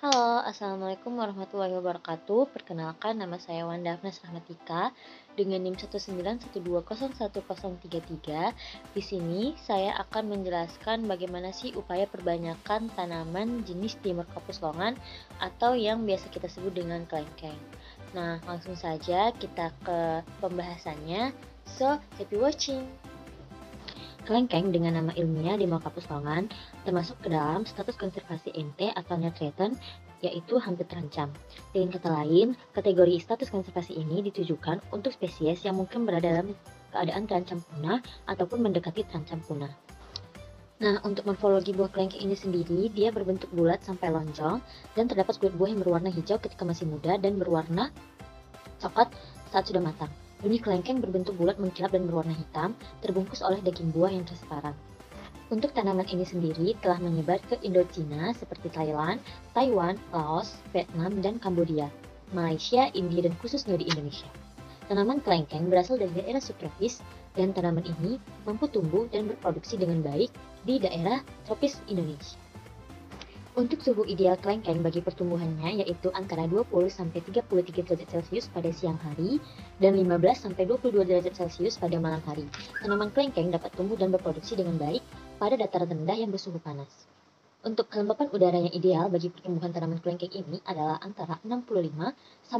Halo, Assalamualaikum warahmatullahi wabarakatuh. Perkenalkan, nama saya Wanda Agnes Rahmatika dengan NIM 191201033. Di sini saya akan menjelaskan bagaimana sih upaya perbanyakan tanaman jenis timur kapus longan atau yang biasa kita sebut dengan kelengkeng. Nah, langsung saja kita ke pembahasannya. So, happy watching! Kelengkeng dengan nama ilmiah Dimorphophilus longan termasuk ke dalam status konservasi NT atau Near Threatened, yaitu hampir terancam. Dengan kata lain, kategori status konservasi ini ditujukan untuk spesies yang mungkin berada dalam keadaan terancam punah ataupun mendekati terancam punah. Nah, untuk morfologi buah kelengkeng ini sendiri, dia berbentuk bulat sampai lonjong dan terdapat kulit buah yang berwarna hijau ketika masih muda dan berwarna coklat saat sudah matang. Benih kelengkeng berbentuk bulat mengkilap dan berwarna hitam, terbungkus oleh daging buah yang transparan. Untuk tanaman ini sendiri telah menyebar ke Indochina seperti Thailand, Taiwan, Laos, Vietnam, dan Kambodia, Malaysia, India, dan khususnya di Indonesia. Tanaman kelengkeng berasal dari daerah subtropis dan tanaman ini mampu tumbuh dan berproduksi dengan baik di daerah tropis Indonesia. Untuk suhu ideal kelengkeng bagi pertumbuhannya yaitu antara 20-33 derajat Celcius pada siang hari dan 15-22 derajat Celcius pada malam hari. Tanaman kelengkeng dapat tumbuh dan berproduksi dengan baik pada dataran rendah yang bersuhu panas. Untuk kelembapan udara yang ideal bagi pertumbuhan tanaman kelengkeng ini adalah antara 65-90%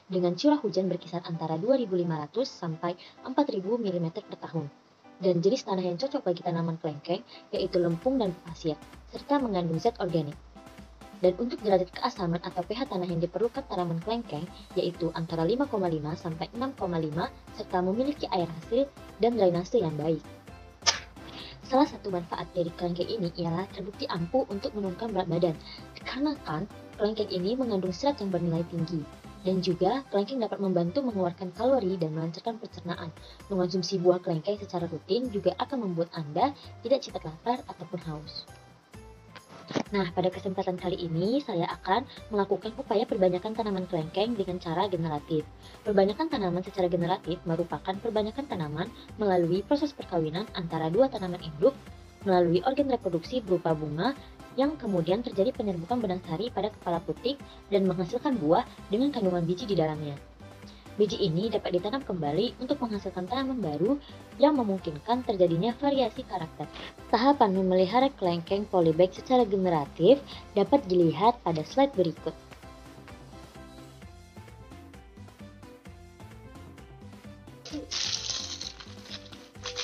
dengan curah hujan berkisar antara 2.500 sampai 4.000 mm per tahun. Dan jenis tanah yang cocok bagi tanaman kelengkeng yaitu lempung dan pasir, serta mengandung zat organik. Dan untuk derajat keasaman atau pH tanah yang diperlukan tanaman kelengkeng yaitu antara 5,5 sampai 6,5 serta memiliki air hasil dan drainase yang baik. Salah satu manfaat dari kelengkeng ini ialah terbukti ampuh untuk menurunkan berat badan, dikarenakan kelengkeng ini mengandung serat yang bernilai tinggi. Dan juga, kelengkeng dapat membantu mengeluarkan kalori dan melancarkan pencernaan. Mengonsumsi buah kelengkeng secara rutin juga akan membuat Anda tidak cepat lapar ataupun haus. Nah, pada kesempatan kali ini saya akan melakukan upaya perbanyakan tanaman kelengkeng dengan cara generatif. Perbanyakan tanaman secara generatif merupakan perbanyakan tanaman melalui proses perkawinan antara dua tanaman induk melalui organ reproduksi berupa bunga yang kemudian terjadi penyerbukan benang sari pada kepala putik dan menghasilkan buah dengan kandungan biji di dalamnya. Biji ini dapat ditanam kembali untuk menghasilkan tanaman baru yang memungkinkan terjadinya variasi karakter. Tahapan memelihara kelengkeng polybag secara generatif dapat dilihat pada slide berikut.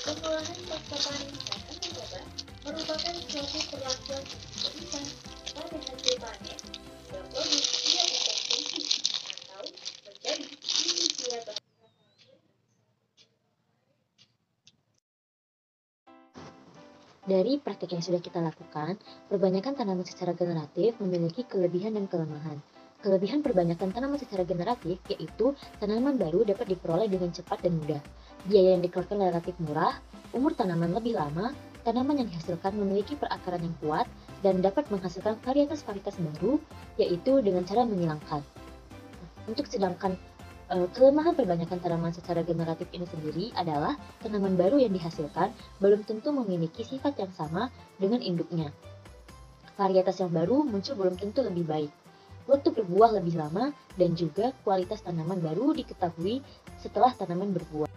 Pengolahan pasca panen tanaman mengobat merupakan suatu perlakuan yang pada hasil panen hingga produk tidak dikonsumsi atau menjadi sia-sia bahan. Dari praktik yang sudah kita lakukan, perbanyakan tanaman secara generatif memiliki kelebihan dan kelemahan. Kelebihan perbanyakan tanaman secara generatif yaitu tanaman baru dapat diperoleh dengan cepat dan mudah. Biaya yang dikeluarkan relatif murah, umur tanaman lebih lama, tanaman yang dihasilkan memiliki perakaran yang kuat, dan dapat menghasilkan varietas-varietas baru, yaitu dengan cara menyilangkan. Untuk sedangkan kelemahan perbanyakan tanaman secara generatif ini sendiri adalah tanaman baru yang dihasilkan belum tentu memiliki sifat yang sama dengan induknya. Varietas yang baru muncul belum tentu lebih baik. Waktu berbuah lebih lama dan juga kualitas tanaman baru diketahui setelah tanaman berbuah.